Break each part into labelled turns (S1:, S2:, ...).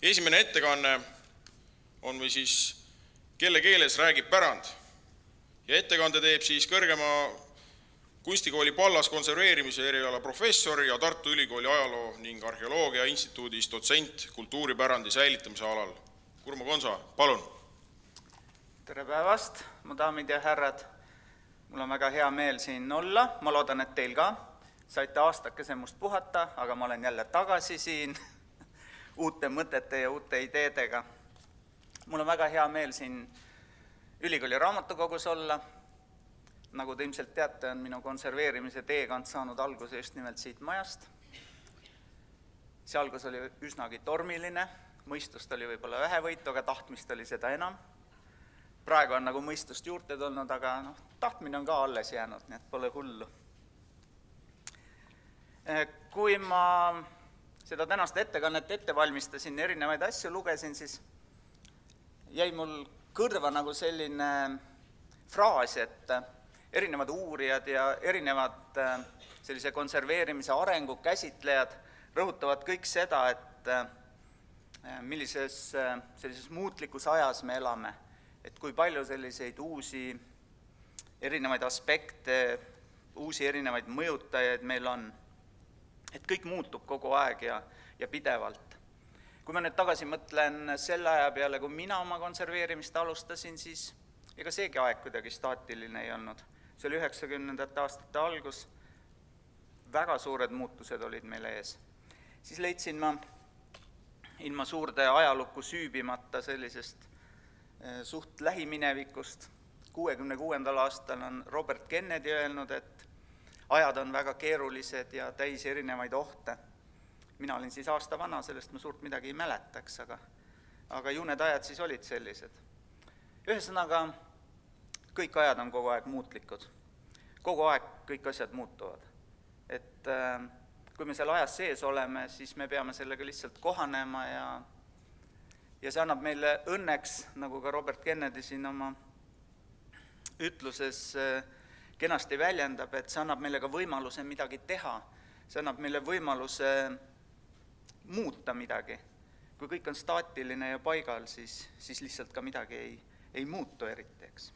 S1: Esimene ettekanne on või siis kelle keeles räägib pärand ja ettekande teeb siis Kõrgema kunstikooli Pallas konserveerimise eriala professor ja Tartu Ülikooli ajaloo ning arheoloogia instituudis dotsent kultuuripärandi säilitamise alal. Kurmo Konsa, palun.
S2: Tere päevast, mu daamid ja härrad. Mul on väga hea meel siin olla, ma loodan, et teil ka. Saite aastakese must puhata, aga ma olen jälle tagasi siin uute mõtete ja uute ideedega. Mul on väga hea meel siin ülikooli raamatukogus olla. Nagu te ilmselt teate, on minu konserveerimise teekond saanud alguse just nimelt siit majast. See algus oli üsnagi tormiline, mõistust oli võib-olla vähevõitu, aga tahtmist oli seda enam. Praegu on nagu mõistust juurde tulnud, aga tahtmine on ka alles jäänud, nii et pole hullu. Kui ma seda tänast ettekannet ette valmistasin, erinevaid asju lugesin, siis jäi mul kõrva nagu selline fraas, et erinevad uurijad ja erinevad sellise konserveerimise arengu käsitlejad rõhutavad kõik seda, et millises sellises muutlikus ajas me elame, et kui palju selliseid uusi erinevaid aspekte, uusi erinevaid mõjutajaid meil on, et kõik muutub kogu aeg ja pidevalt. Kui ma nüüd tagasi mõtlen selle aja peale, kui mina oma konserveerimist alustasin, siis ega seegi aeg kuidagi staatiline ei olnud. See oli 90. aastate algus, väga suured muutused olid meil ees. Siis leidsin ma ilma suurde ajalukku süübimata sellisest suht lähiminevikust. 66. aastal on Robert Kennedy öelnud, et ajad on väga keerulised ja täis erinevaid ohte. Mina olin siis aasta vana, sellest ma suurt midagi ei mäletaks, aga ju need ajad siis olid sellised. Ühesõnaga, kõik ajad on kogu aeg muutlikud. Kogu aeg kõik asjad muutuvad. Et kui me selle ajas sees oleme, siis me peame sellega lihtsalt kohanema ja see annab meile õnneks, nagu ka Robert Kennedy siin oma ütluses kenasti väljendab, et see annab meile ka võimaluse midagi teha, see annab meile võimaluse muuta midagi. Kui kõik on staatiline ja paigal, siis lihtsalt ka midagi ei muutu eriti, eks.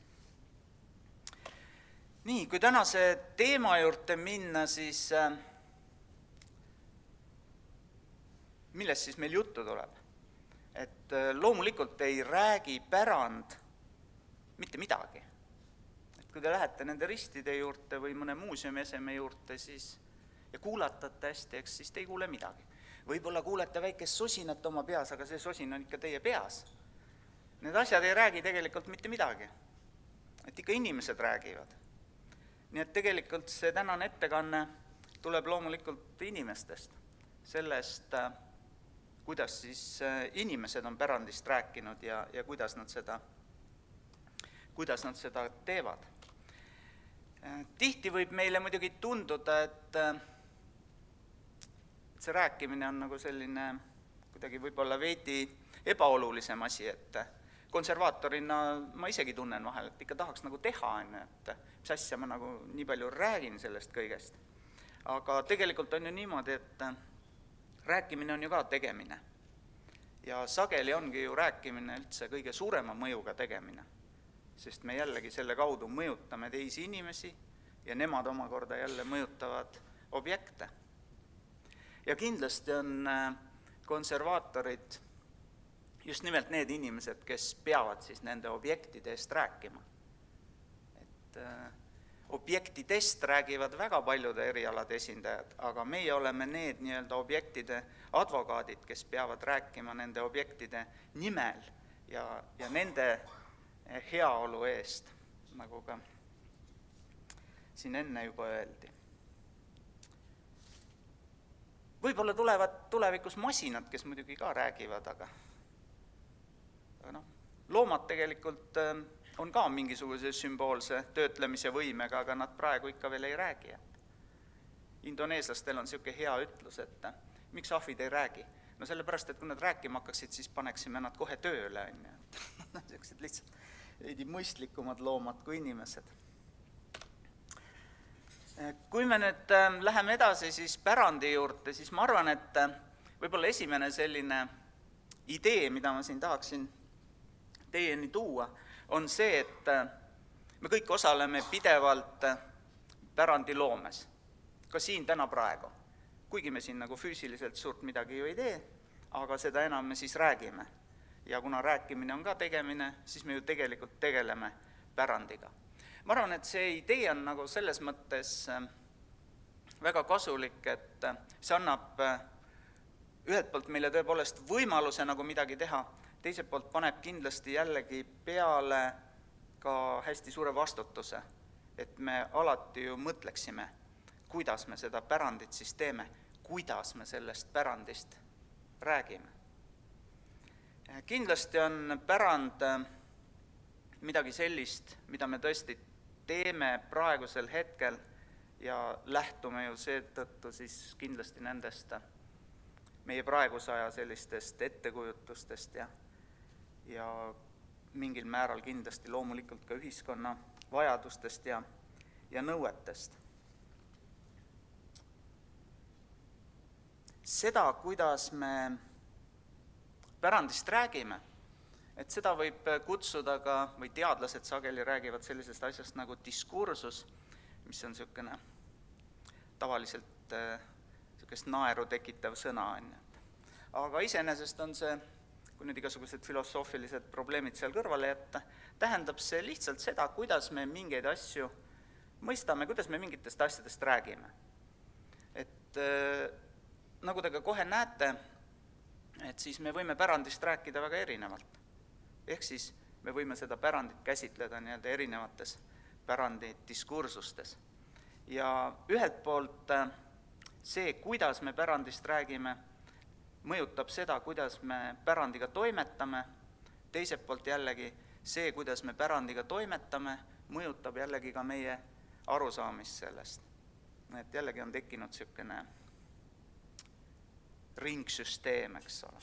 S2: Nii, kui tänase teema juurde minna, siis millest siis meil juttu tuleb? Et loomulikult ei räägi pärand mitte midagi. Kui te lähete nende ristide juurde või mõne muuseumieseme juurde ja kuulatate hästi, siis te ei kuule midagi. Võib-olla kuulete väikest sosinat oma peas, aga see sosin on ikka teie peas. Need asjad ei räägi tegelikult mitte midagi. Et ikka inimesed räägivad. Nii et tegelikult see tänane ettekanne tuleb loomulikult inimestest. Sellest, kuidas siis inimesed on pärandist rääkinud ja kuidas nad seda teevad. Tihti võib meile muidugi tunduda, et see rääkimine on nagu selline kuidagi võib-olla veidi ebaolulisem asi, et konservaatorina ma isegi tunnen vahel, et ikka tahaks nagu teha, et mis asja ma nagu nii palju räägin sellest kõigest. Aga tegelikult on ju niimoodi, et rääkimine on ju ka tegemine. Ja sageli ongi ju rääkimine üldse kõige suurema mõjuga tegemine. Sest me jällegi selle kaudu mõjutame teisi inimesi ja nemad omakorda jälle mõjutavad objekte. Ja kindlasti on konservaatorid just nimelt need inimesed, kes peavad siis nende objektide eest rääkima. Et objektidest räägivad väga paljude erialade esindajad, aga meie oleme need nii-öelda objektide advokaadid, kes peavad rääkima nende objektide nimel ja nende heaolu eest, nagu ka siin enne juba öeldi. Võib-olla tulevad tulevikus masinad, kes muidugi ka räägivad, aga loomad tegelikult on ka mingisuguse sümboolse töötlemise võimega, aga nad praegu ikka veel ei räägi. Indoneeslastel on selline hea ütlus, et miks ahvid ei räägi? No sellepärast, et kui nad rääkima hakkaksid, siis paneksime nad kohe tööle. Sellised lihtsalt veidi mõistlikumad loomad kui inimesed. Kui me nüüd läheme edasi siis pärandi juurde, siis ma arvan, et võib-olla esimene selline idee, mida ma siin tahaksin teieni tuua, on see, et me kõik osaleme pidevalt pärandiloomes, ka siin täna praegu. Kuigi me siin nagu füüsiliselt suurt midagi ju ei tee, aga seda enam me siis räägime. Ja kuna rääkimine on ka tegemine, siis me ju tegelikult tegeleme pärandiga. Ma arvan, et see idee on nagu selles mõttes väga kasulik, et see annab ühelt poolt meile tõepoolest võimaluse nagu midagi teha, teiselt poolt paneb kindlasti jällegi peale ka hästi suure vastutuse, et me alati ju mõtleksime, kuidas me seda pärandit siis teeme, kuidas me sellest pärandist räägime. Kindlasti on pärand midagi sellist, mida me tõesti teeme praegusel hetkel ja lähtume ju seetõttu siis kindlasti nendest meie praeguse aja sellistest ettekujutustest ja mingil määral kindlasti loomulikult ka ühiskonna vajadustest ja nõuetest. Seda, kuidas me pärandist räägime, et seda võib kutsuda ka, või teadlased sageli räägivad sellisest asjast nagu diskursus, mis on niisugune tavaliselt niisugust naeru tekitav sõna. Aga iseenesest on see, kui nüüd igasugused filosoofilised probleemid seal kõrvale jätta, tähendab see lihtsalt seda, kuidas me mingeid asju mõistame, kuidas me mingitest asjadest räägime. Et nagu te ka kohe näete, et siis me võime pärandist rääkida väga erinevalt. Ehk siis me võime seda pärandit käsitleda nii-öelda erinevates pärandi diskursustes. Ja ühelt poolt see, kuidas me pärandist räägime, mõjutab seda, kuidas me pärandiga toimetame, teiselt poolt jällegi see, kuidas me pärandiga toimetame, mõjutab jällegi ka meie arusaamist sellest. Et jällegi on tekkinud niisugune ringsüsteem, eks ole.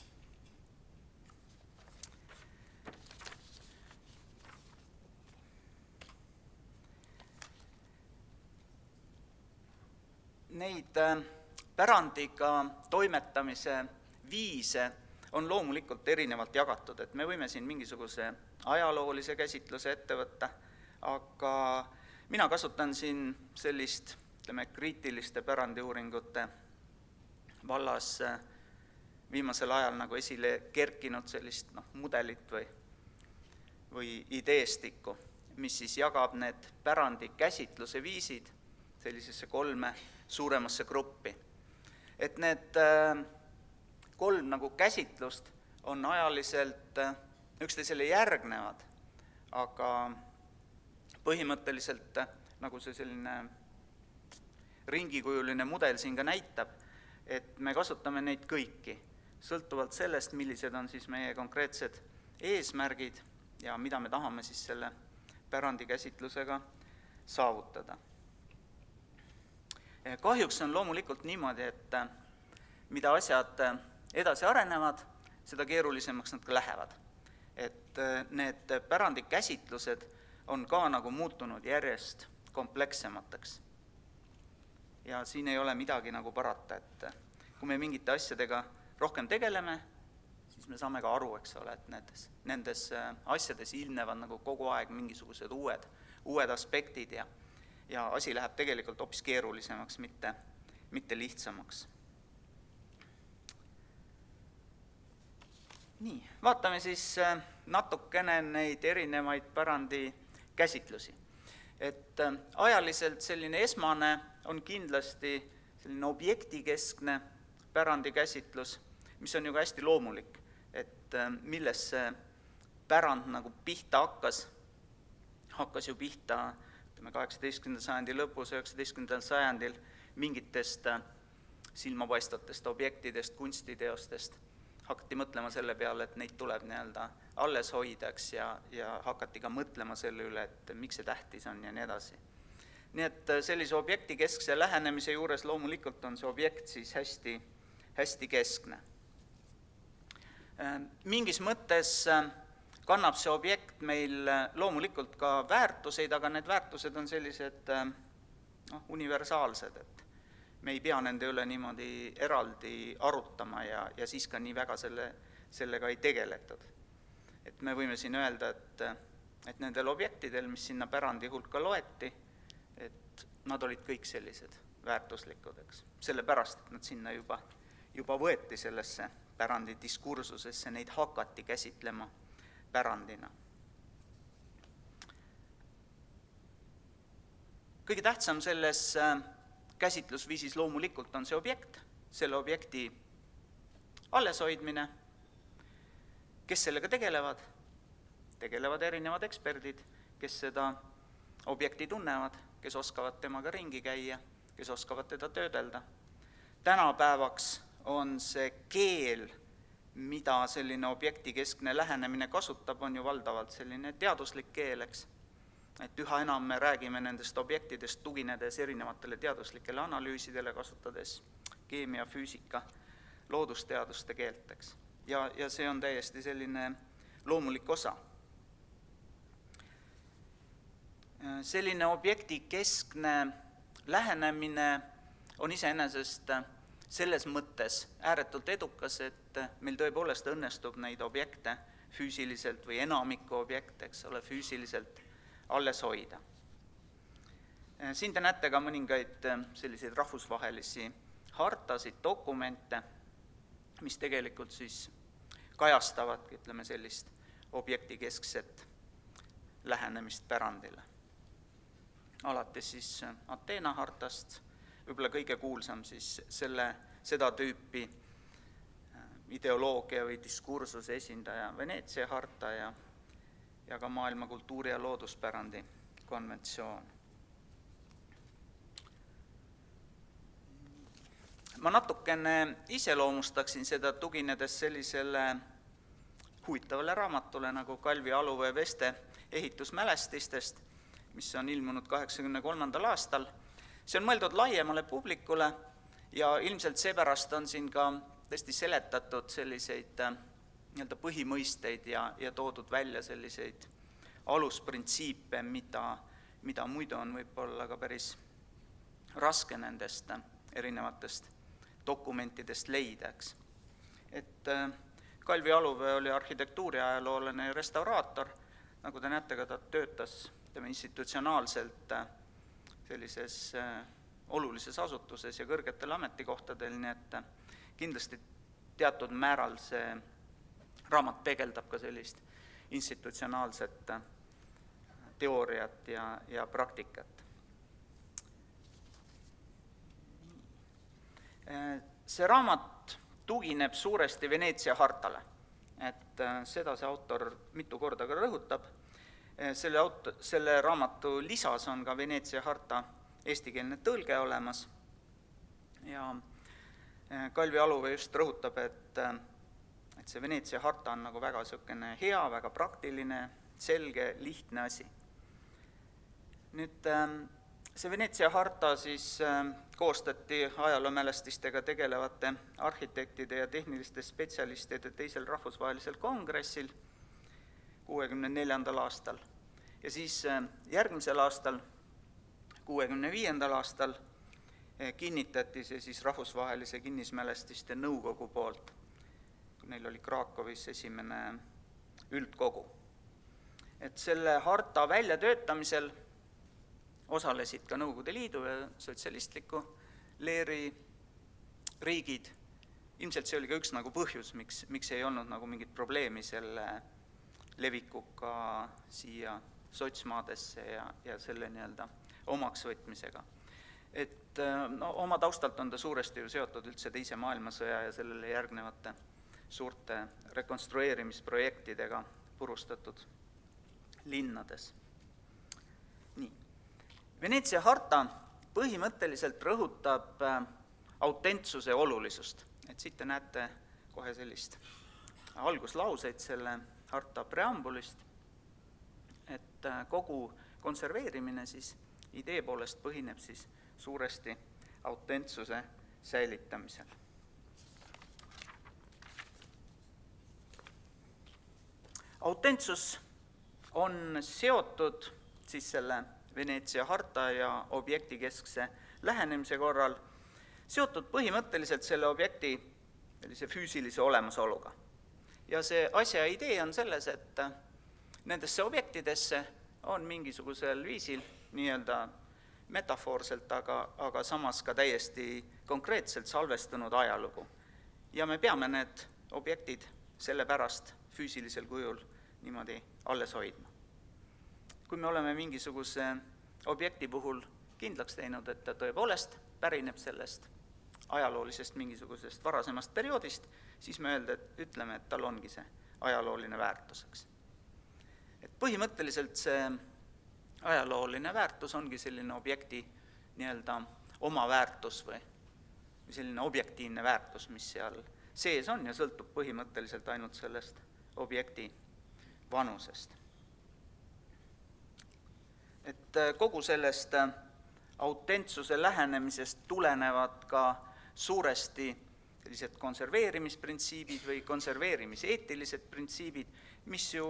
S2: Neid pärandiga toimetamise viise on loomulikult erinevalt jagatud, et me võime siin mingisuguse ajaloolise käsitluse ette võtta, aga mina kasutan siin sellist, kriitiliste pärandiuuringute vallas viimasel ajal nagu esile kerkinud sellist mudelit või ideestikku, mis siis jagab need pärandi käsitluse viisid sellisesse 3 suuremasse gruppi. Et need 3 nagu käsitlust on ajaliselt üksteisele järgnevad, aga põhimõtteliselt nagu see selline ringikujuline mudel siin ka näitab, et me kasutame neid kõiki, sõltuvalt sellest, millised on siis meie konkreetsed eesmärgid ja mida me tahame siis selle pärandi käsitlusega saavutada. Kahjuks on loomulikult niimoodi, et mida asjad edasi arenevad, seda keerulisemaks nad ka lähevad. Et need pärandi käsitlused on ka nagu muutunud järjest komplekssemateks. Ja siin ei ole midagi nagu parata, et kui me mingite asjadega rohkem tegeleme, siis me saame ka aru, eks ole, et nendes asjades ilmnevad nagu kogu aeg mingisugused uued aspektid ja asi läheb tegelikult hoopis keerulisemaks, mitte lihtsamaks. Nii, vaatame siis natukene neid erinevaid pärandi käsitlusi. Et ajaliselt selline esmane on kindlasti selline objektikeskne pärandi käsitlus, mis on ju ka hästi loomulik, et millest see pärand nagu pihta hakkas ju pihta 18. sajandi lõpus, 19. sajandil mingitest silmapaistvatest objektidest, kunstiteostest. Hakati mõtlema selle peale, et neid tuleb nii-öelda alles hoidaks ja hakati ka mõtlema selle üle, et miks see tähtis on ja nii edasi. Nii et sellise objekti keskse lähenemise juures loomulikult on see objekt siis hästi keskne. Mingis mõttes kannab see objekt meil loomulikult ka väärtuseid, aga need väärtused on sellised universaalsed, et me ei pea nende üle niimoodi eraldi arutama ja siis ka nii väga selle sellega ei tegeletud. Et me võime siin öelda, et nendel objektidel, mis sinna pärandi hulka loeti, et nad olid kõik sellised väärtuslikud, eks. Sellepärast, et nad sinna juba võeti sellesse pärandi diskursusesse, neid hakati käsitlema pärandina. Kõige tähtsam selles käsitlusviisis loomulikult on see objekt, selle objekti alleshoidmine. Kes sellega tegelevad? Tegelevad erinevad eksperdid, kes seda objekti tunnevad, kes oskavad temaga ringi käia, kes oskavad teda töödelda. Tänapäevaks on see keel, mida selline objektikeskne lähenemine kasutab, on ju valdavalt selline teaduslik keel, eks. Et üha enam me räägime nendest objektidest tuginedes erinevatele teaduslikele analüüsidele, kasutades keemia, füüsika, loodusteaduste keelt, eks. Ja see on täiesti selline loomulik osa. Selline objektikeskne lähenemine on iseenesest selles mõttes ääretult edukas, et meil tõepoolest õnnestub neid objekte füüsiliselt või enamikku objekte, eks ole, füüsiliselt alles hoida. Siin te näete ka mõningaid selliseid rahvusvahelisi hartasid, dokumente, mis tegelikult siis kajastavadki, ütleme, sellist objektikeskset lähenemist pärandile. Alates siis Ateena hartast, võib-olla kõige kuulsam siis seda tüüpi ideoloogia või diskursuse esindaja Veneetsia harta ja ka maailma kultuuri- ja looduspärandi konventsioon. Ma natukene iseloomustaksin seda tuginedes sellisele huvitavale raamatule nagu Kalvi Aluvee Veste ehitusmälestistest, mis on ilmunud 1983. aastal. See on mõeldud laiemale publikule ja ilmselt seepärast on siin ka tõesti seletatud selliseid nii-öelda põhimõisteid ja toodud välja selliseid alusprintsiipe, mida muidu on võib-olla ka päris raske nendest erinevatest dokumentidest leida, eks. Et Kalvi Aluvee oli arhitektuuriajaloolane ja restauraator, nagu te näete, ka ta töötas institutsionaalselt sellises olulises asutuses ja kõrgetel ametikohtadel, nii et kindlasti teatud määral see raamat peegeldab ka sellist institutsionaalset teooriat ja praktikat. See raamat tugineb suuresti Veneetsia hartale, et seda see autor mitu korda ka rõhutab. Selle raamatu lisas on ka Veneetsia harta eestikeelne tõlge olemas ja Kalvi Aluvee just rõhutab, et see Veneetsia harta on nagu väga niisugune hea, väga praktiline, selge, lihtne asi. Nüüd see Veneetsia harta siis koostati ajaloomälestistega tegelevate arhitektide ja tehniliste spetsialistide teisel rahvusvahelisel kongressil 1964. aastal. Ja siis järgmisel aastal, 1965. aastal, kinnitati see siis rahvusvahelise kinnismälestiste nõukogu poolt. Neil oli Krakowis esimene üldkogu. Et selle harta väljatöötamisel osalesid ka Nõukogude Liidu ja sotsialistliku leeri riigid. Ilmselt see oli ka üks nagu põhjus, miks ei olnud nagu mingit probleemi selle levikuga siia sotsmaadesse ja selle nii-öelda omaks võtmisega. Et oma taustalt on ta suuresti ju seotud üldse Teise maailmasõja ja sellele järgnevate suurte rekonstrueerimisprojektidega purustatud linnades. Nii. Veneetsia harta põhimõtteliselt rõhutab autentsuse olulisust. Et siit te näete kohe sellist alguslauseid selle harta preambulist, et kogu konserveerimine siis idee poolest põhineb siis suuresti autentsuse säilitamisel. Autentsus on seotud siis selle Veneetsia harta ja objektikeskse lähenemise korral, seotud põhimõtteliselt selle objekti sellise füüsilise olemasoluga. Ja see asja idee on selles, et nendesse objektidesse on mingisugusel viisil nii-öelda metafoorselt, aga samas ka täiesti konkreetselt salvestunud ajalugu. Ja me peame need objektid sellepärast füüsilisel kujul niimoodi alles hoidma. Kui me oleme mingisuguse objekti puhul kindlaks teinud, et ta tõepoolest pärineb sellest ajaloolisest mingisugusest varasemast perioodist, siis me ütleme, et tal ongi see ajalooline väärtuseks. Et põhimõtteliselt see ajalooline väärtus ongi selline objekti nii-öelda oma väärtus või selline objektiivne väärtus, mis seal sees on ja sõltub põhimõtteliselt ainult sellest objekti vanusest. Et kogu sellest autentsuse lähenemisest tulenevad ka suuresti sellised konserveerimisprintsiibid või konserveerimiseetilised printsiibid, mis ju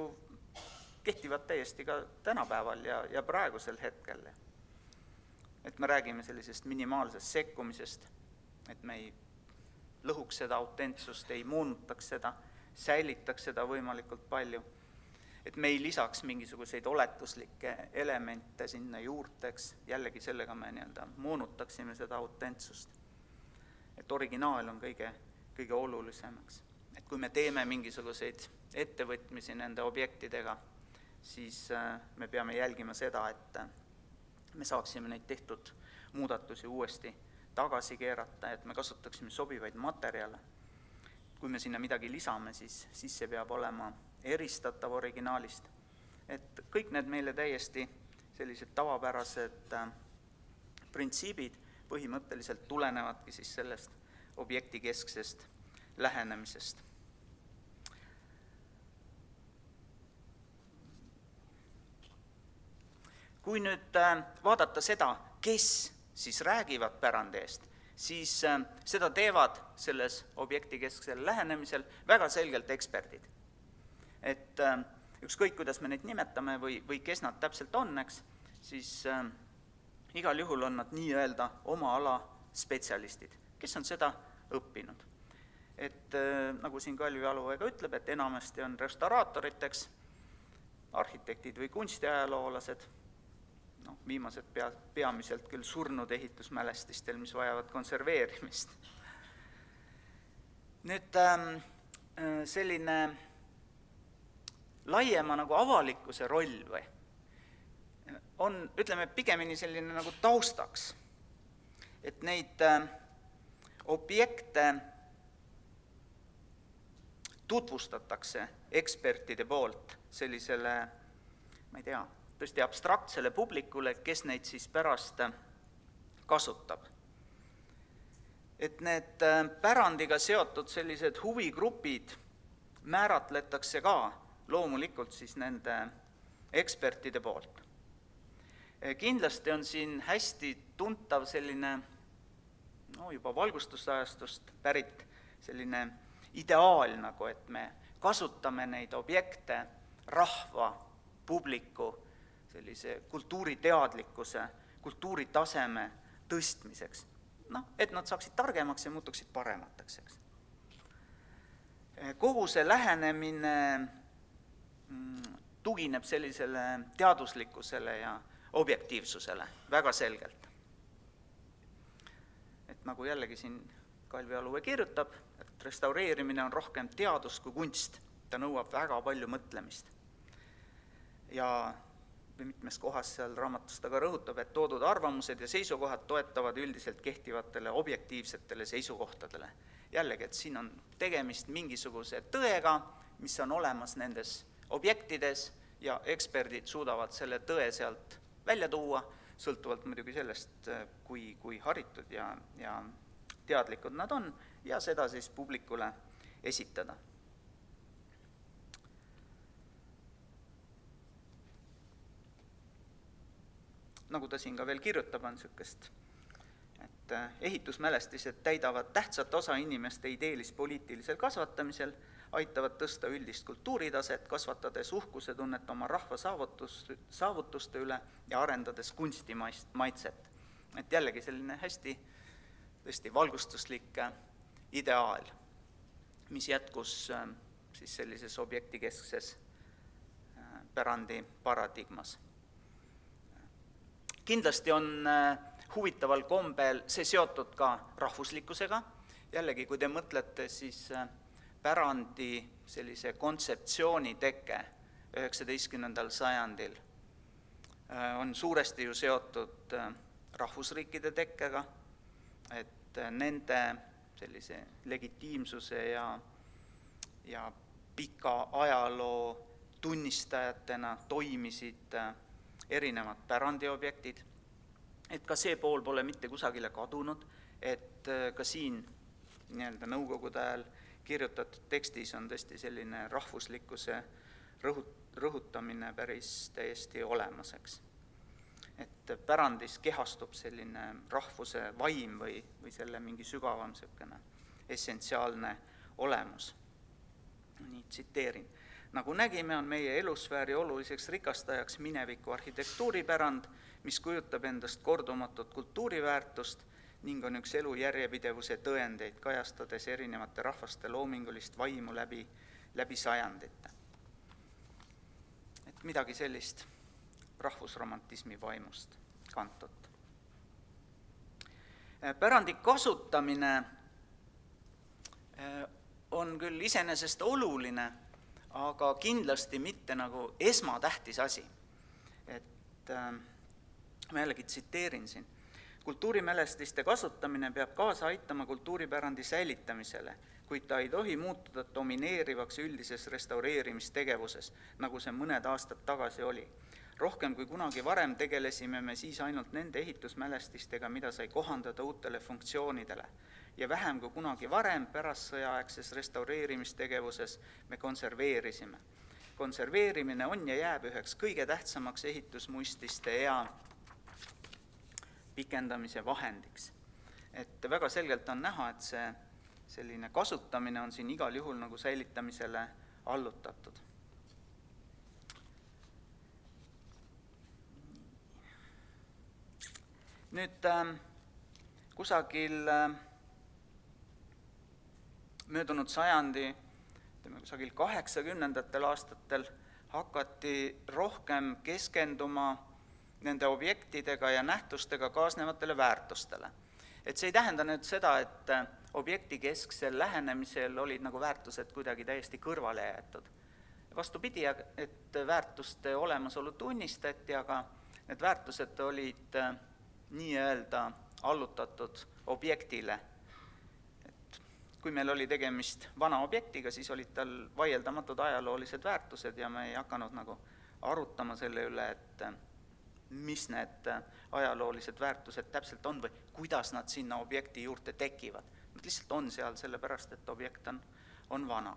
S2: kehtivad täiesti ka tänapäeval ja praegusel hetkel. Et me räägime sellisest minimaalsest sekkumisest, et me ei lõhuks seda autentsust, ei moonutaks seda, säilitaks seda võimalikult palju, et me ei lisaks mingisuguseid oletuslikke elemente sinna juurteks, jällegi sellega me nii-öelda moonutaksime seda autentsust. Et originaal on kõige olulisemaks. Et kui me teeme mingisuguseid ettevõtmisi nende objektidega, siis me peame jälgima seda, et me saaksime neid tehtud muudatusi uuesti tagasi keerata, et me kasutaksime sobivaid materjale. Kui me sinna midagi lisame, siis see peab olema eristatav originaalist. Et kõik need meile täiesti sellised tavapärased printsiibid põhimõtteliselt tulenevadki siis sellest objektikesksest lähenemisest. Kui nüüd vaadata seda, kes siis räägivad pärandi eest, siis seda teevad selles objektikesksel lähenemisel väga selgelt eksperdid. Et ükskõik, kuidas me neid nimetame või kes nad täpselt on, eks, siis igal juhul on nad nii-öelda oma ala spetsialistid, kes on seda õppinud. Et nagu siin Kalvi Aluveega ütleb, et enamasti on restauraatoriteks arhitektid või kunstiajaloolased, viimased peamiselt küll surnud ehitusmälestistel, mis vajavad konserveerimist. Nüüd selline laiema nagu avalikkuse roll või on, ütleme, pigemini selline nagu taustaks, et neid objekte tutvustatakse ekspertide poolt sellisele, ma ei tea, tõesti abstraktsele publikule, kes neid siis pärast kasutab. Et need pärandiga seotud sellised huvigrupid määratletakse ka loomulikult siis nende ekspertide poolt. Kindlasti on siin hästi tuntav selline juba valgustusajastust pärit selline ideaal, nagu et me kasutame neid objekte rahva, publiku, sellise kultuuriteadlikkuse, kultuuritaseme tõstmiseks. Et nad saaksid targemaks ja muutuksid paremateks. Kogu see lähenemine tugineb sellisele teaduslikkusele ja objektiivsusele väga selgelt. Et nagu jällegi siin Kalvi Aluve kirjutab, et restaureerimine on rohkem teadus kui kunst. Ta nõuab väga palju mõtlemist. Ja mitmes kohas seal raamatus ta ka rõhutab, et toodud arvamused ja seisukohad toetavad üldiselt kehtivatele objektiivsetele seisukohtadele. Jällegi, et siin on tegemist mingisuguse tõega, mis on olemas nendes objektides ja eksperdid suudavad selle tõe sealt välja tuua, sõltuvalt muidugi sellest, kui haritud ja teadlikud nad on, ja seda siis publikule esitada. Nagu ta siin ka veel kirjutab, on niisugust, et ehitusmälestised täidavad tähtsat osa inimeste ideelis-poliitilisel kasvatamisel, aitavad tõsta üldist kultuuritaset, kasvatades uhkuse tunnet oma rahva saavutuste üle ja arendades kunstimaitset. Et jällegi selline hästi tõesti valgustuslik ideaal, mis jätkus siis sellises objektikeskses pärandi paradigmas. Kindlasti on huvitaval kombel see seotud ka rahvuslikkusega. Jällegi, kui te mõtlete, siis pärandi sellise kontseptsiooni teke 19. sajandil on suuresti ju seotud rahvusriikide tekkega, et nende sellise legitiimsuse ja pika ajaloo tunnistajatena toimisid erinevad pärandiobjektid, et ka see pool pole mitte kusagile kadunud, et ka siin nii-öelda nõukogude ajal kirjutatud tekstis on tõesti selline rahvuslikkuse rõhutamine päris täiesti olemas, eks. Et pärandis kehastub selline rahvuse vaim või selle mingi sügavam selline essentsiaalne olemus. Nii tsiteerin. Nagu nägime, on meie elusfääri oluliseks rikastajaks mineviku arhitektuuripärand, mis kujutab endast kordumatut kultuuriväärtust ning on üks elu järjepidevuse tõendeid, kajastades erinevate rahvaste loomingulist vaimu läbi sajandite. Et midagi sellist rahvusromantismi vaimust kantud. Pärandi kasutamine on küll iseenesest oluline, aga kindlasti mitte nagu esmatähtis asi. Et ma jällegi tsiteerin siin. Kultuurimälestiste kasutamine peab kaasa aitama kultuuripärandi säilitamisele, kuid ta ei tohi muutuda domineerivaks üldises restaureerimistegevuses, nagu see mõned aastad tagasi oli. Rohkem kui kunagi varem tegelesime me siis ainult nende ehitusmälestistega, mida sai kohandada uutele funktsioonidele. Ja vähem kui kunagi varem pärast sõjaaegses restaureerimistegevuses me konserveerisime. Konserveerimine on ja jääb üheks kõige tähtsamaks ehitusmuististe ja pikendamise vahendiks. Et väga selgelt on näha, et see selline kasutamine on siin igal juhul nagu säilitamisele allutatud. Nüüd kusagil möödunud sajandi, kusagil 80. aastatel hakati rohkem keskenduma nende objektidega ja nähtustega kaasnevatele väärtustele. Et see ei tähenda nüüd seda, et objektikesksel lähenemisel olid nagu väärtused kuidagi täiesti kõrvale jäetud. Vastupidi, et väärtuste olemasolu tunnistati, aga need väärtused olid nii-öelda allutatud objektile. Et kui meil oli tegemist vana objektiga, siis olid tal vaieldamatud ajaloolised väärtused ja me ei hakanud nagu arutama selle üle, et mis need ajaloolised väärtused täpselt on või kuidas nad sinna objekti juurde tekivad. Nad lihtsalt on seal sellepärast, et objekt on vana.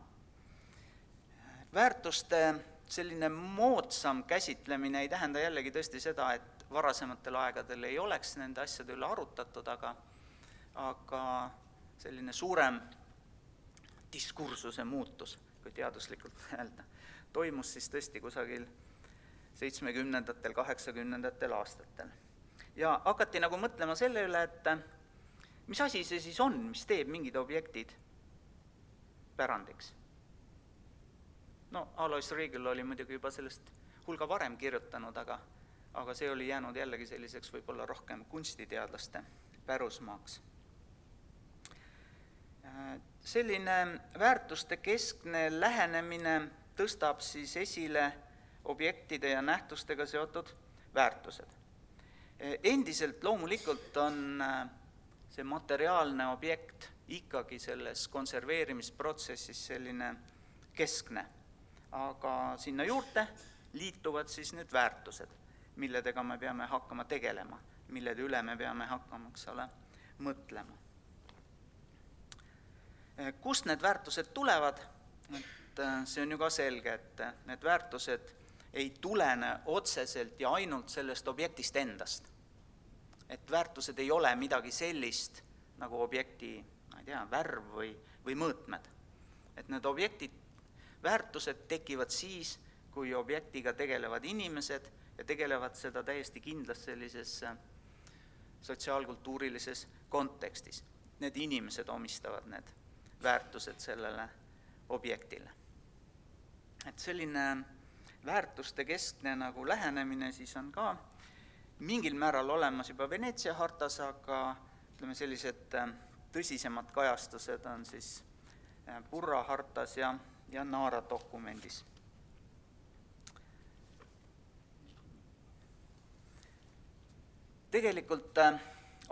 S2: Väärtuste selline moodsam käsitlemine ei tähenda jällegi tõesti seda, et varasematel aegadel ei oleks nende asjade üle arutatud, aga selline suurem diskursuse muutus, kui teaduslikult öelda, toimus siis tõesti kusagil 70. 80. aastatel. Ja hakati nagu mõtlema selle üle, et mis asi see siis on, mis teeb mingid objektid pärandiks. No, Alois Riegel oli muidugi juba sellest hulga varem kirjutanud, aga see oli jäänud jällegi selliseks võib-olla rohkem kunstiteadlaste pärusmaaks. Selline väärtuste keskne lähenemine tõstab siis esile objektide ja nähtustega seotud väärtused. Endiselt loomulikult on see materiaalne objekt ikkagi selles konserveerimisprotsessis selline keskne, aga sinna juurde liituvad siis need väärtused, milledega me peame hakkama tegelema, millede üle me peame hakkama, mõtlema. Kust need väärtused tulevad? Et see on ju ka selge, et need väärtused ei tulene otseselt ja ainult sellest objektist endast. Et väärtused ei ole midagi sellist nagu objekti, värv või mõõtmed. Et need väärtused tekivad siis, kui objektiga tegelevad inimesed ja tegelevad seda täiesti kindlas sellises sotsiaalkultuurilises kontekstis. Need inimesed omistavad need väärtused sellele objektile. et selline väärtuste keskne nagu lähenemine siis on ka mingil määral olemas juba Veneetsia hartas, aga ütleme, sellised tõsisemad kajastused on siis Purra hartas ja Naara dokumendis. Tegelikult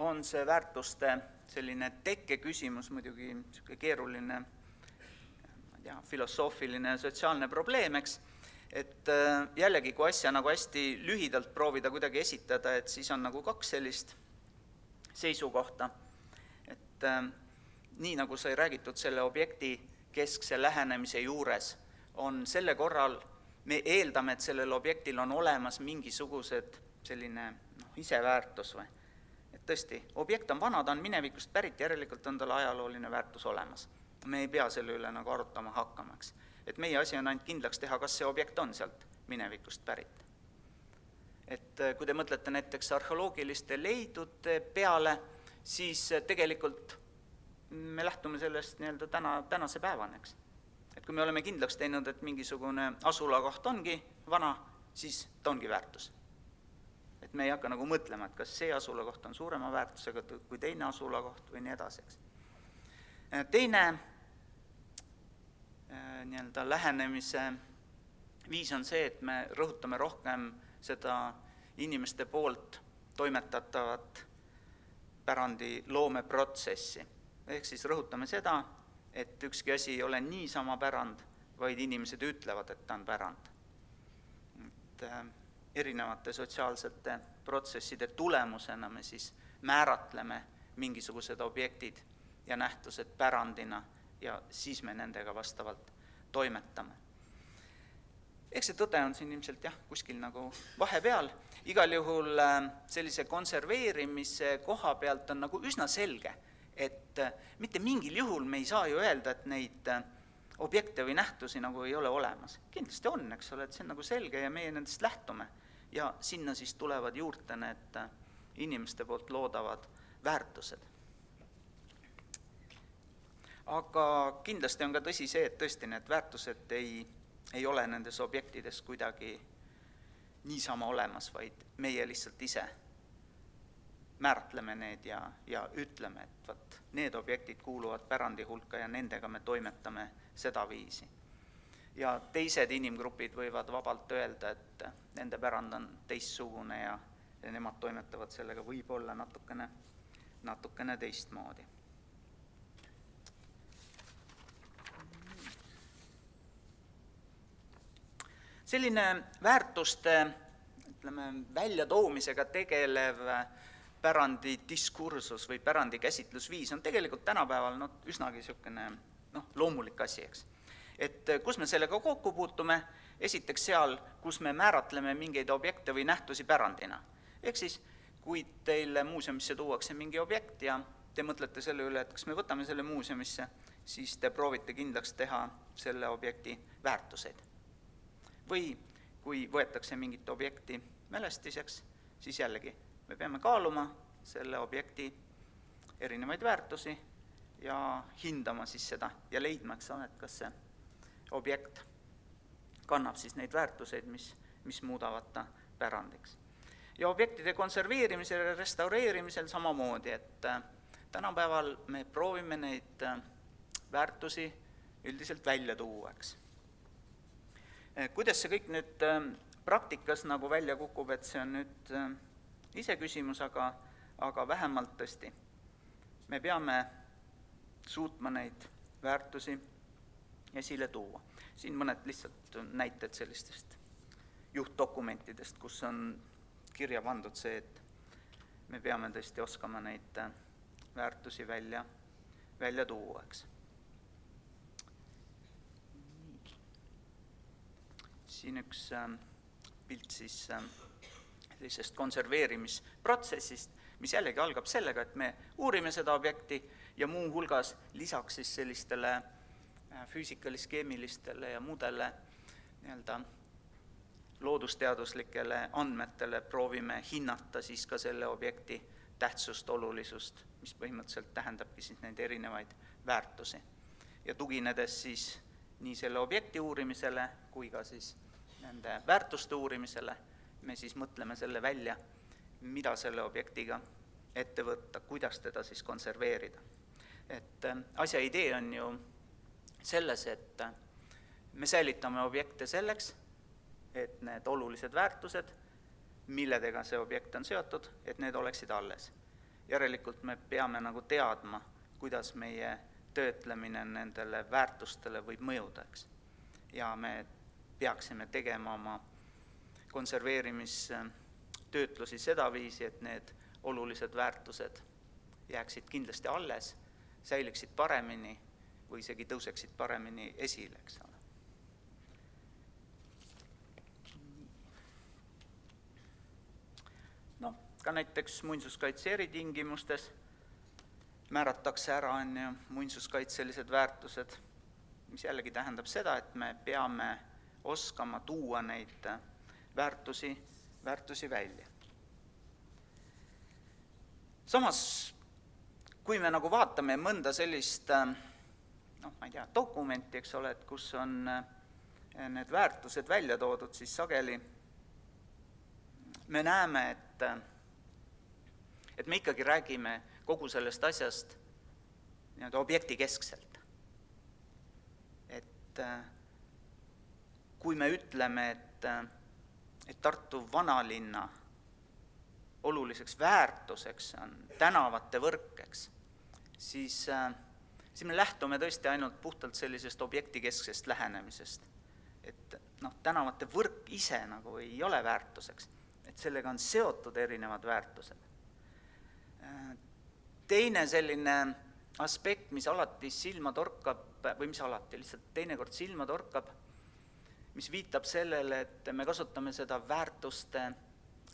S2: on see väärtuste selline tekkeküsimus muidugi niisugune keeruline, filosoofiline ja sotsiaalne probleem, eks, et jällegi, kui asja nagu hästi lühidalt proovida kuidagi esitada, et siis on nagu kaks sellist seisukohta, et nii nagu sai räägitud selle objekti keskse lähenemise juures, on selle korral, me eeldame, et sellel objektil on olemas mingisugused selline iseväärtus või. Et tõesti, objekt on vana, ta on minevikust pärit, järelikult on tal ajalooline väärtus olemas. Me ei pea selle üle nagu arutama hakkamaks. Et meie asi on ainult kindlaks teha, kas see objekt on sealt minevikust pärit. Et kui te mõtlete näiteks arheoloogiliste leidude peale, siis tegelikult me lähtume sellest nii-öelda tänase päevani, eks. Et kui me oleme kindlaks teinud, et mingisugune asulakoht ongi vana, siis ta ongi väärtus. Et me ei hakka nagu mõtlema, et kas see asulakoht on suurema väärtusega kui teine asulakoht või nii edasi, eks. Teine nii-öelda lähenemise viis on see, et me rõhutame rohkem seda inimeste poolt toimetatavat pärandi loomeprotsessi. Ehk siis rõhutame seda, et ükski asi ei ole niisama pärand, vaid inimesed ütlevad, et ta on pärand. Et erinevate sotsiaalsete protsesside tulemusena me siis määratleme mingisugused objektid ja nähtused pärandina ja siis me nendega vastavalt toimetame. Eks see tõde on siin ilmselt kuskil nagu vahepeal. Igal juhul sellise konserveerimise koha pealt on nagu üsna selge, et mitte mingil juhul me ei saa ju öelda, et neid objekte või nähtusi nagu ei ole olemas. Kindlasti on, eks ole, et see on nagu selge ja meie nendest lähtume. Ja sinna siis tulevad juurde need inimeste poolt loodavad väärtused. Aga kindlasti on ka tõsi see, et tõesti need väärtused ei ole nendes objektides kuidagi niisama olemas, vaid meie lihtsalt ise määratleme need ja ütleme, et võt, need objektid kuuluvad pärandi hulka ja nendega me toimetame seda viisi. Ja teised inimgrupid võivad vabalt öelda, et nende pärand on teistsugune ja nemad toimetavad sellega võib-olla natukene teistmoodi. Selline väärtuste väljatoomisega tegelev pärandi diskursus või pärandi käsitlusviis on tegelikult tänapäeval üsnagi loomulik asi, eks. Et kus me sellega kokku puutume, esiteks seal, kus me määratleme mingeid objekte või nähtusi pärandina. Ehk siis, kui teile muuseumisse tuuakse mingi objekt ja te mõtlete selle üle, et kas me võtame selle muuseumisse, siis te proovite kindlaks teha selle objekti väärtuseid. Või kui võetakse mingit objekti mälestiseks, siis jällegi me peame kaaluma selle objekti erinevaid väärtusi ja hindama siis seda ja leidma, et kas see objekt kannab siis neid väärtuseid, mis muudavad ta pärandiks. Ja objektide konserveerimisel ja restaureerimisel samamoodi, et tänapäeval me proovime neid väärtusi üldiselt välja tuua, eks. Kuidas see kõik nüüd praktikas nagu välja kukub, et see on nüüd ise küsimus, aga vähemalt tõesti. Me peame suutma neid väärtusi esile tuua. Siin mõned lihtsalt näited sellistest juhtdokumentidest, kus on kirja pandud see, et me peame tõesti oskama neid väärtusi välja tuua, eks. Siin üks pilt siis sellisest konserveerimisprotsessist, mis jällegi algab sellega, et me uurime seda objekti ja muu hulgas lisaks siis sellistele füüsikalis-keemilistele ja muudele loodusteaduslikele andmetele proovime hinnata siis ka selle objekti tähtsust, olulisust, mis põhimõtteliselt tähendabki siis neid erinevaid väärtusi. Ja tuginedes siis nii selle objekti uurimisele kui ka siis nende väärtuste uurimisele, me siis mõtleme selle välja, mida selle objektiga ette võtta, kuidas teda siis konserveerida. Et asja idee on ju selles, et me säilitame objekte selleks, et need olulised väärtused, milledega see objekt on seotud, et need oleksid alles. Järelikult me peame nagu teadma, kuidas meie töötlemine nendele väärtustele võib mõjuda, eks. Ja me peaksime tegema oma konserveerimistöötlusi sedaviisi, et need olulised väärtused jääksid kindlasti alles, säiliksid paremini või isegi tõuseksid paremini esile, eks ole. Noh, ka näiteks muinsuskaitse eritingimustes määratakse ära muinsuskaitselised väärtused, mis jällegi tähendab seda, et me peame oskama tuua neid väärtusi välja. Samas, kui me nagu vaatame mõnda sellist, dokumenti, eks ole, et kus on need väärtused välja toodud, siis sageli me näeme, et me ikkagi räägime kogu sellest asjast objektikeskselt. Et kui me ütleme, et Tartu vanalinna oluliseks väärtuseks on tänavate võrkeks, siis me lähtume tõesti ainult puhtalt sellisest objektikesksest lähenemisest. Et tänavate võrk ise nagu ei ole väärtuseks, et sellega on seotud erinevad väärtused. Teine selline aspekt, mis alati silma torkab, või mis alati, lihtsalt teinekord silma torkab, mis viitab sellele, et me kasutame seda väärtuste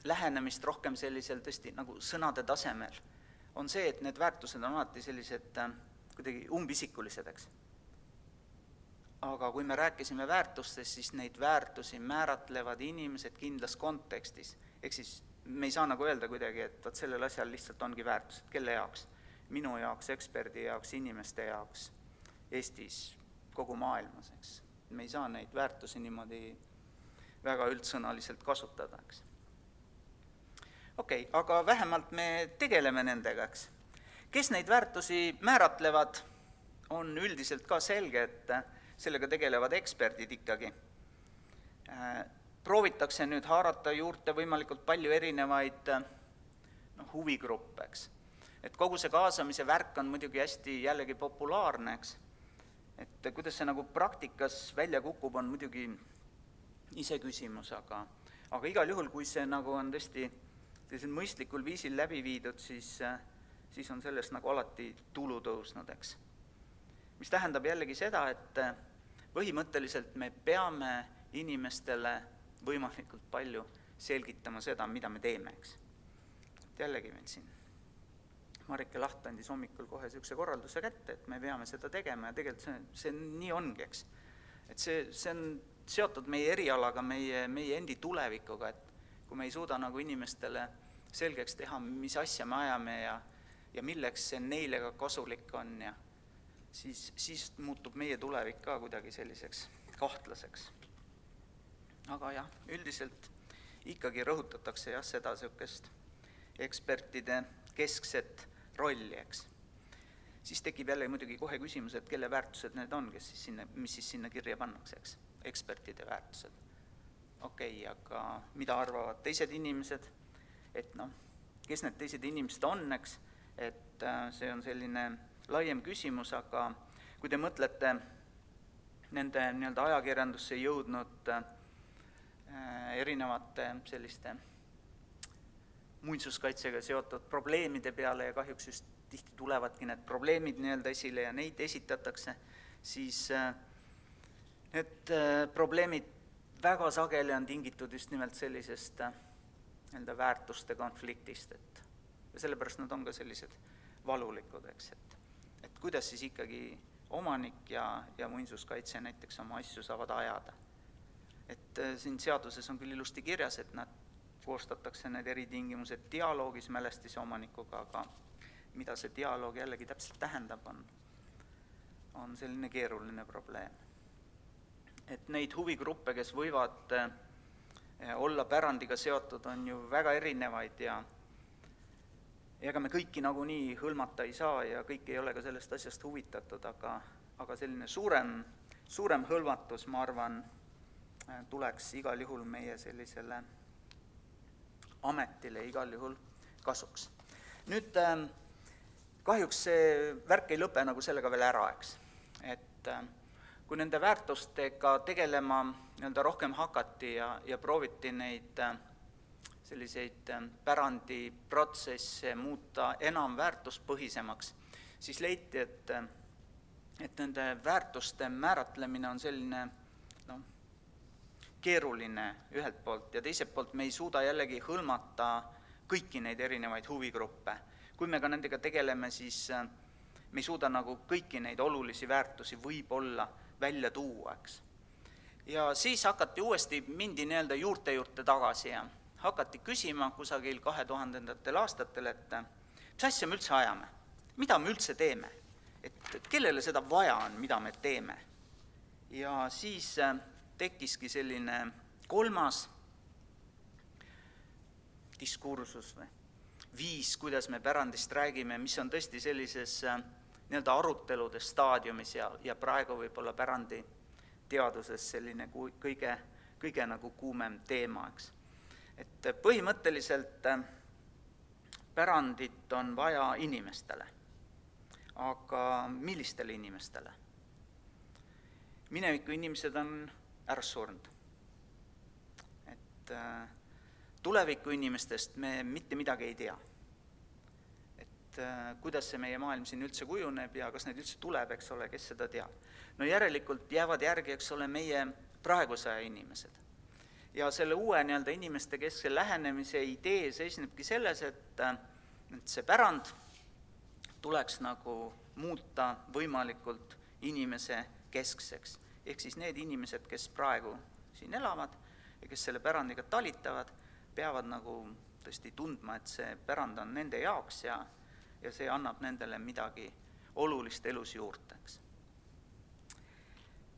S2: lähenemist rohkem sellisel tõesti nagu sõnade tasemel, on see, et need väärtused on alati sellised kuidagi umbisikulised, eks. Aga kui me rääkisime väärtustest, siis neid väärtusi määratlevad inimesed kindlas kontekstis. Ehk siis me ei saa nagu öelda kuidagi, et sellel asjal lihtsalt ongi väärtused, kelle jaoks? Minu jaoks, eksperdi jaoks, inimeste jaoks, Eestis, kogu maailmas, eks. Me ei saa neid väärtusi niimoodi väga üldsõnaliselt kasutada, eks. Okei, aga vähemalt me tegeleme nendega, eks. Kes neid väärtusi määratlevad, on üldiselt ka selge, et sellega tegelevad eksperdid ikkagi. Proovitakse nüüd haarata juurde võimalikult palju erinevaid huvigruppe, eks. Et kogu see kaasamise värk on muidugi hästi jällegi populaarne, eks. Et kuidas see nagu praktikas välja kukub, on muidugi ise küsimus, aga igal juhul, kui see nagu on tõesti mõistlikul viisil läbi viidud, siis on sellest nagu alati tulu tõusnud, eks. Mis tähendab jällegi seda, et põhimõtteliselt me peame inimestele võimalikult palju selgitama seda, mida me teeme, eks. Jällegi meil siin Marike Laht andis hommikul kohe niisuguse korralduse kätte, et me peame seda tegema ja tegelikult see nii ongi, eks. Et see on seotud meie erialaga, meie endi tulevikuga, et kui me ei suuda nagu inimestele selgeks teha, mis asja me ajame ja milleks see neile ka kasulik on, ja siis muutub meie tulevik ka kuidagi selliseks kahtlaseks. Aga jah, üldiselt ikkagi rõhutatakse seda niisugust ekspertide keskset rolli, eks. Siis tekib jälle muidugi kohe küsimus, et kelle väärtused need on, mis siis sinna kirja pannakse, eks, ekspertide väärtused. Okei, aga mida arvavad teised inimesed, et kes need teised inimesed on, eks, et see on selline laiem küsimus, aga kui te mõtlete nende ajakirjandusse jõudnud erinevate selliste muinsuskaitsega seotud probleemide peale ja kahjuks just tihti tulevadki need probleemid esile ja neid esitatakse, siis need probleemid väga sageli on tingitud just nimelt sellisest väärtuste konfliktist, ja sellepärast nad on ka sellised valulikud, eks, et kuidas siis ikkagi omanik ja muinsuskaitse näiteks oma asju saavad ajada. Et siin seaduses on küll ilusti kirjas, et nad koostatakse need eritingimused dialoogis mälestise omanikuga, aga mida see dialoog jällegi täpselt tähendab, on selline keeruline probleem. et neid huvigruppe, kes võivad olla pärandiga seotud, on ju väga erinevaid ja ega me kõiki nagunii hõlmata ei saa ja kõik ei ole ka sellest asjast huvitatud, aga selline suurem hõlmatus, ma arvan, tuleks igal juhul meie sellisele ametile igal juhul kasuks. Nüüd kahjuks see värk ei lõpe nagu sellega veel ära, eks. Et kui nende väärtustega tegelema rohkem hakati ja prooviti neid selliseid pärandiprotsesse muuta enam väärtuspõhisemaks, siis leiti, et nende väärtuste määratlemine on selline keeruline ühelt poolt ja teiselt poolt me ei suuda jällegi hõlmata kõiki neid erinevaid huvigruppe. Kui me ka nendega tegeleme, siis me ei suuda nagu kõiki neid olulisi väärtusi võib-olla välja tuua, eks. Ja siis hakati uuesti mindi juurte tagasi ja hakati küsima kusagil 2000. aastatel, et mis asja me üldse ajame, mida me üldse teeme, et kellele seda vaja on, mida me teeme. Ja siis tekkiski selline kolmas diskursus või viis, kuidas me pärandist räägime, mis on tõesti sellises arutelude staadiumis ja praegu võib-olla pärandi teaduses selline kõige nagu kuumem teema, eks. Et põhimõtteliselt pärandit on vaja inimestele, aga millistele inimestele? Mineviku inimesed on ära surnud. Et tuleviku inimestest me mitte midagi ei tea. Et kuidas see meie maailm siin üldse kujuneb ja kas neid üldse tuleb, eks ole, kes seda teab. No järelikult jäävad järgi, eks ole, meie praeguse aja inimesed. Ja selle uue inimeste keskse lähenemise idee seisnebki selles, et see pärand tuleks nagu muuta võimalikult inimese keskseks. Ehk siis need inimesed, kes praegu siin elavad ja kes selle pärandiga talitavad, peavad nagu tõesti tundma, et see pärand on nende jaoks ja see annab nendele midagi olulist elus juurteks.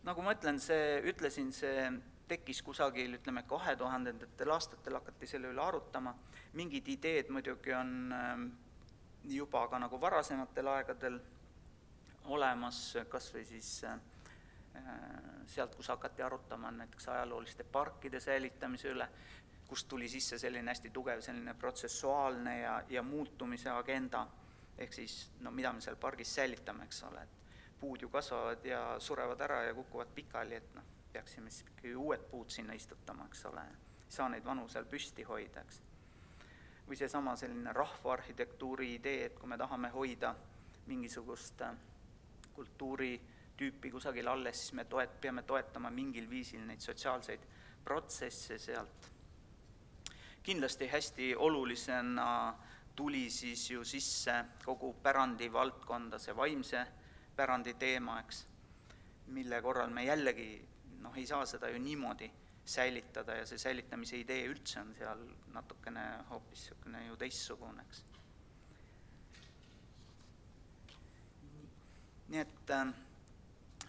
S2: Nagu ma ütlesin, see tekkis kusagil, 2000. aastatel hakati selle üle arutama. Mingid ideed muidugi on juba ka nagu varasematel aegadel olemas, kas või siis sealt, kus hakati arutama näiteks ajalooliste parkide säilitamise üle, kust tuli sisse selline hästi tugev selline protsessuaalne ja muutumise agenda, ehk siis, mida me seal pargis säilitame, eks ole, et puud ju kasvavad ja surevad ära ja kukuvad pikali, et peaksime siis uued puud sinna istutama, eks ole, ei saa neid vanu seal püsti hoida, eks. Või seesama selline rahvaarhitektuuri idee, et kui me tahame hoida mingisugust kultuuritüüpi kusagil alles, siis me peame toetama mingil viisil neid sotsiaalseid protsesse sealt. Kindlasti hästi olulisena tuli siis ju sisse kogu pärandi valdkonda, see vaimse pärandi teema, eks, mille korral me jällegi ei saa seda ju niimoodi säilitada ja see säilitamise idee üldse on seal natukene hoopis ju teistsugune, eks. Nii et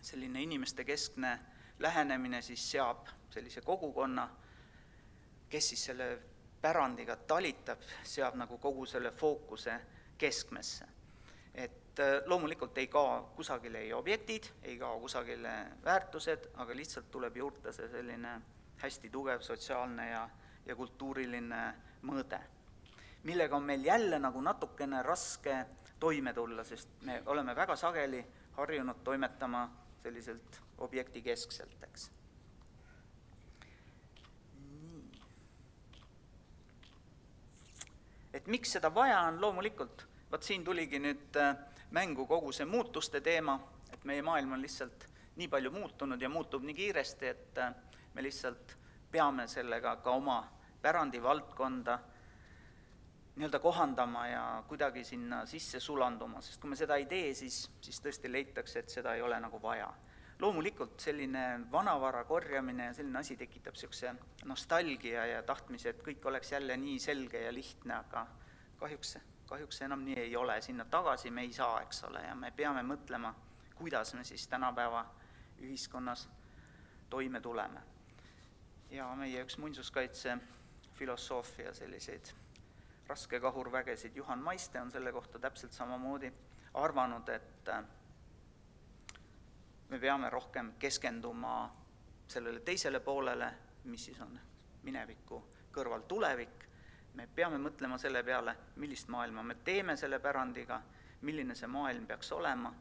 S2: selline inimeste keskne lähenemine siis seab sellise kogukonna, kes siis selle pärandiga talitab, seab nagu kogu selle fookuse keskmesse. Et loomulikult ei kao kusagile ei objektid, ei kao kusagile väärtused, aga lihtsalt tuleb juurde see selline hästi tugev sotsiaalne ja kultuuriline mõõde, millega on meil jälle nagu natukene raske toime tulla, sest me oleme väga sageli harjunud toimetama selliselt objekti keskselt, eks. Et miks seda vaja on, loomulikult, siin tuligi nüüd mängu kogu see muutuste teema, et meie maailm on lihtsalt nii palju muutunud ja muutub nii kiiresti, et me lihtsalt peame sellega ka oma pärandi valdkonda kohandama ja kuidagi sinna sisse sulanduma, sest kui me seda ei tee, siis tõesti leitakse, et seda ei ole nagu vaja. Loomulikult selline vanavara korjamine ja selline asi tekitab sellise nostalgia ja tahtmise, et kõik oleks jälle nii selge ja lihtne, aga kahjuks enam nii ei ole, sinna tagasi me ei saa, eks ole, ja me peame mõtlema, kuidas me siis tänapäeva ühiskonnas toime tuleme. Ja meie üks muinsuskaitse filosoofia selliseid raskekahurvägesid, Juhan Maiste, on selle kohta täpselt samamoodi arvanud, et me peame rohkem keskenduma sellele teisele poolele, mis siis on mineviku kõrval tulevik. Me peame mõtlema selle peale, millist maailma me teeme selle pärandiga, milline see maailm peaks olema,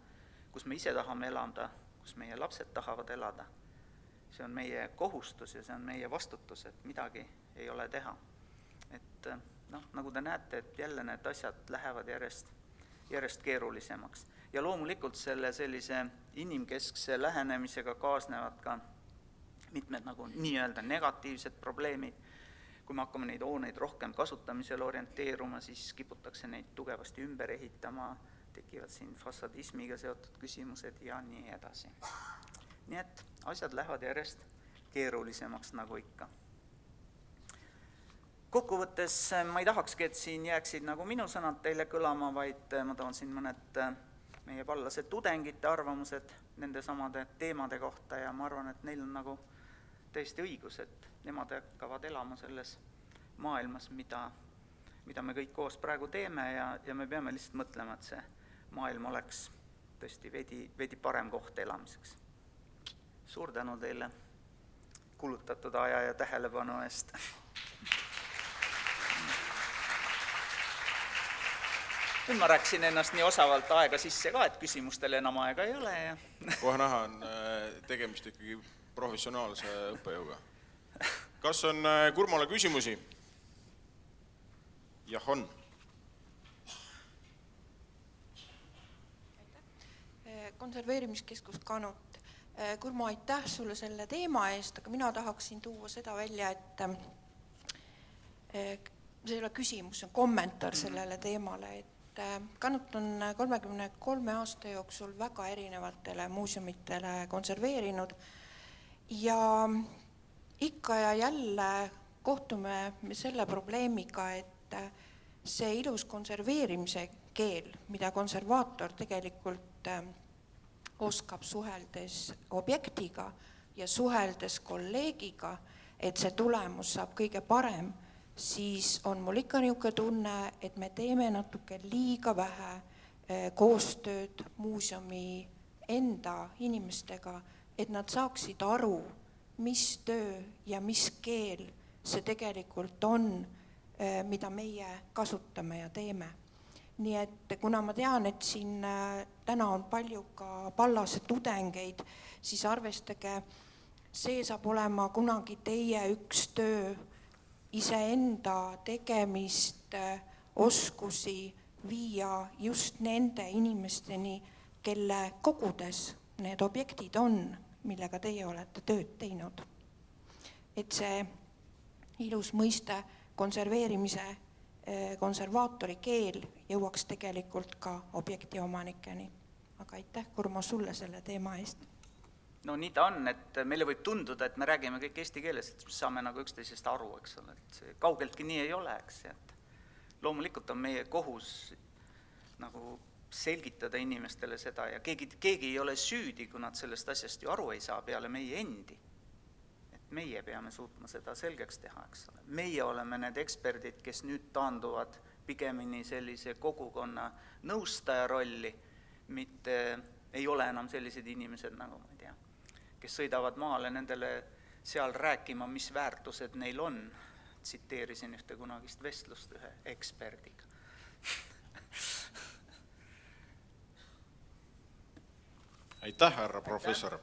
S2: kus me ise tahame elada, kus meie lapsed tahavad elada. See on meie kohustus ja see on meie vastutus, et midagi ei ole teha. Et nagu te näete, et jälle need asjad lähevad järjest keerulisemaks. Ja loomulikult selle sellise inimkeskse lähenemisega kaasnevad ka mitmed nagu nii-öelda negatiivsed probleemid. Kui me hakkame neid hooneid rohkem kasutamisel orienteeruma, siis kiputakse neid tugevasti ümber ehitama, tekivad siin fassadismiga seotud küsimused ja nii edasi. Nii et asjad lähevad järjest keerulisemaks nagu ikka. Kokkuvõttes ma ei tahakski, et siin jääksid nagu minu sõnad teile kõlama, vaid ma toon siin mõned meie Pallase tudengite arvamused nende samade teemade kohta ja ma arvan, et neil on nagu täiesti õigus, et nemad hakkavad elama selles maailmas, mida me kõik koos praegu teeme ja me peame lihtsalt mõtlema, et see maailm oleks tõesti veidi parem koht elamiseks. Suur tänu teile kulutatud aja ja tähelepanu eest. Nüüd ma rääksin ennast nii osavalt aega sisse ka, et küsimustele enam aega ei ole. Ja
S1: kohe näha on tegemist ikkagi professionaalse õppejõuga. Kas on Kurmale küsimusi? Jah, on.
S3: Konserveerimiskeskus Kanut. Kurmo, aitäh sulle selle teema eest, aga mina tahaksin tuua seda välja, et see ei ole küsimus, see on kommentaar sellele teemale, et Kanut on 33 aasta jooksul väga erinevatele muuseumitele konserveerinud ja ikka ja jälle kohtume selle probleemiga, et see ilus konserveerimise keel, mida konservaator tegelikult oskab suheldes objektiga ja suheldes kolleegiga, et see tulemus saab kõige parem, siis on mul ikka niisugune tunne, et me teeme natuke liiga vähe koostööd muuseumi enda inimestega, et nad saaksid aru, mis töö ja mis keel see tegelikult on, mida meie kasutame ja teeme. Nii et kuna ma tean, et siin täna on palju ka Pallase tudengeid, siis arvestage, see saab olema kunagi teie üks töö, iseenda tegemist, oskusi viia just nende inimesteni, kelle kogudes need objektid on, millega teie olete tööd teinud. Et see ilus mõiste konserveerimise konservaatori keel jõuaks tegelikult ka objekti omanikeni. Aga aitäh, Kurmo, sulle selle teema eest.
S2: No nii ta on, et meile võib tunduda, et me räägime kõik eesti keeles, et saame nagu üksteisest aru, eks ole, et see kaugeltki nii ei ole, eks, et loomulikult on meie kohus nagu selgitada inimestele seda ja keegi ei ole süüdi, kui nad sellest asjast ju aru ei saa peale meie endi. Et meie peame suutma seda selgeks teha, eks ole. Meie oleme need eksperdid, kes nüüd taanduvad pigemini sellise kogukonna nõustaja rolli, mitte ei ole enam sellised inimesed nagu, ma ei tea, kes sõidavad maale nendele seal rääkima, mis väärtused neil on. Tsiteerisin ühte kunagist vestlust ühe eksperdiga.
S1: Aitäh, härra professor!